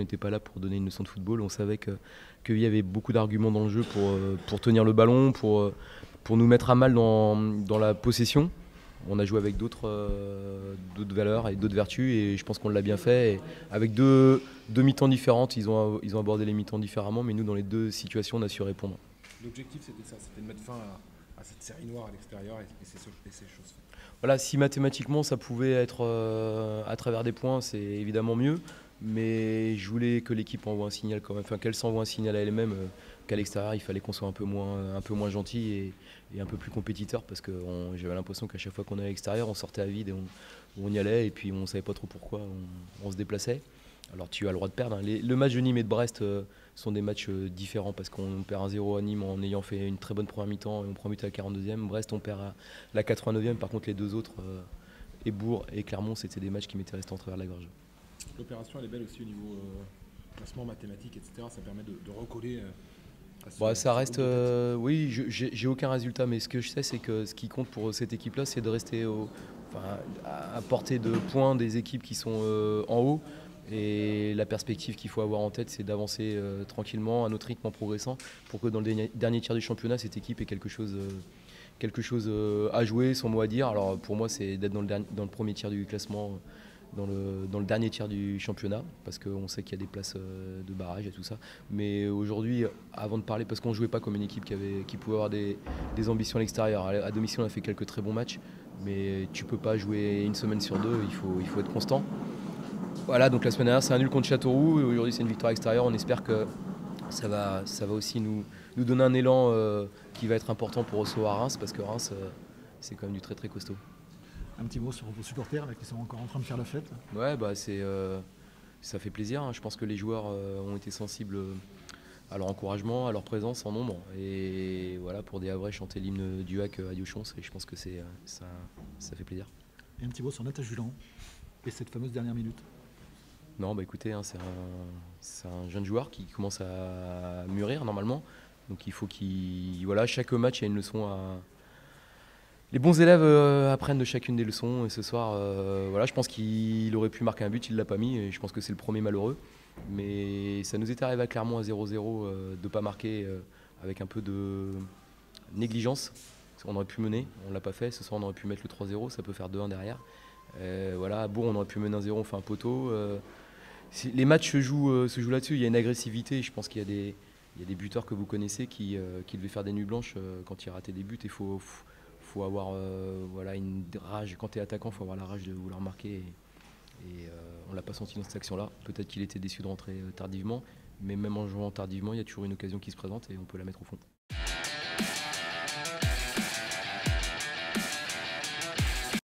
n'était pas là pour donner une leçon de football. On savait qu'il y avait beaucoup d'arguments dans le jeu pour tenir le ballon, pour nous mettre à mal dans la possession. On a joué avec d'autres valeurs et d'autres vertus et je pense qu'on l'a bien fait. Et avec deux mi-temps différentes, ils ont abordé les mi-temps différemment, mais nous, dans les deux situations, on a su répondre. L'objectif, c'était ça, c'était de mettre fin à cette série noire à l'extérieur et c'est chose faite. Voilà, si mathématiquement ça pouvait être à travers des points, c'est évidemment mieux. Mais je voulais que l'équipe envoie un signal quand même, enfin qu'elle s'envoie un signal à elle-même qu'à l'extérieur il fallait qu'on soit un peu moins gentil et un peu plus compétiteur parce que j'avais l'impression qu'à chaque fois qu'on allait à l'extérieur on sortait à vide et on y allait et puis on savait pas trop pourquoi on se déplaçait. Alors tu as le droit de perdre, hein. Le match de Nîmes et de Brest sont des matchs différents parce qu'on perd 1-0 à Nîmes en ayant fait une très bonne première mi-temps et on prend but à la 42e. Brest on perd à la 89e, par contre les deux autres, et Bourg et Clermont, c'était des matchs qui m'étaient restés en travers de la gorge. L'opération elle est belle aussi au niveau classement mathématique, etc. Ça permet de recoller à Bon, ça ce reste, groupe de tête. oui, j'ai aucun résultat, mais ce que je sais, c'est que ce qui compte pour cette équipe-là, c'est de rester à portée de points des équipes qui sont en haut. Et la perspective qu'il faut avoir en tête, c'est d'avancer tranquillement, à notre rythme, en progressant, pour que dans le dernier tiers du championnat, cette équipe ait quelque chose à jouer, son mot à dire. Alors pour moi, c'est d'être dans le premier tiers du classement, dans le dernier tiers du championnat, parce qu'on sait qu'il y a des places de barrage et tout ça. Mais aujourd'hui, avant de parler, parce qu'on ne jouait pas comme une équipe qui pouvait avoir des ambitions à l'extérieur. À domicile, on a fait quelques très bons matchs, mais tu ne peux pas jouer une semaine sur deux, il faut être constant. Voilà, donc la semaine dernière, c'est un nul contre Châteauroux, et aujourd'hui, c'est une victoire extérieure. On espère que ça va aussi nous donner un élan qui va être important pour recevoir Reims, parce que Reims, c'est quand même du très très costaud. Un petit mot sur vos supporters là, qui sont encore en train de faire la fête. Ouais, bah ça fait plaisir, hein. Je pense que les joueurs ont été sensibles à leur encouragement, à leur présence en nombre. Et voilà, pour des Havrais, chanter l'hymne du HAC à Diochon, je pense que ça fait plaisir. Et un petit mot sur Nathan Julan et cette fameuse dernière minute. Non, bah écoutez, hein, c'est un jeune joueur qui commence à mûrir normalement. Donc il faut voilà, chaque match, il y a une leçon à. Les bons élèves apprennent de chacune des leçons. Et ce soir, voilà, je pense qu'il aurait pu marquer un but, il ne l'a pas mis. Et je pense que c'est le premier malheureux. Mais ça nous est arrivé à Clermont à 0-0 de ne pas marquer avec un peu de négligence. On aurait pu mener, on ne l'a pas fait. Ce soir, on aurait pu mettre le 3-0, ça peut faire 2-1 derrière. Voilà, à Bourg, on aurait pu mener 1-0, on fait un poteau. Les matchs se jouent là-dessus. Il y a une agressivité. Je pense qu'il y a des buteurs que vous connaissez qui devaient faire des nuits blanches quand ils rataient des buts. Il faut avoir voilà, une rage. Quand tu es attaquant, il faut avoir la rage de vouloir marquer. Et on ne l'a pas senti dans cette action-là. Peut-être qu'il était déçu de rentrer tardivement. Mais même en jouant tardivement, il y a toujours une occasion qui se présente et on peut la mettre au fond.